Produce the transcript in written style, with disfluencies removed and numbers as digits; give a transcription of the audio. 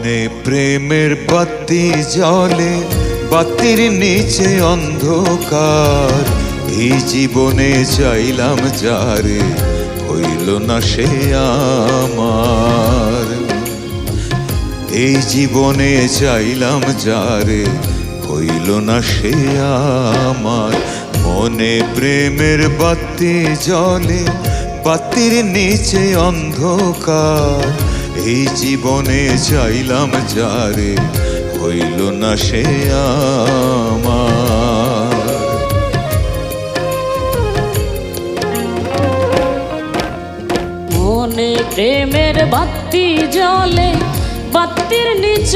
মনে প্রেমের বাতি জ্বলে, বাতির নিচে অন্ধকার। এই জীবনে চাইলাম যারে, হইল না সে আমার। এই জীবনে চাইলাম যারে, হইল না সে আমার। মনে প্রেমের বাতি জ্বলে, বাতির নিচে অন্ধকার। এই জীবনে চাইলাম যারে, হইল না সে আমার। মনে প্রেমের বাতি জ্বলে, বাতির নিচে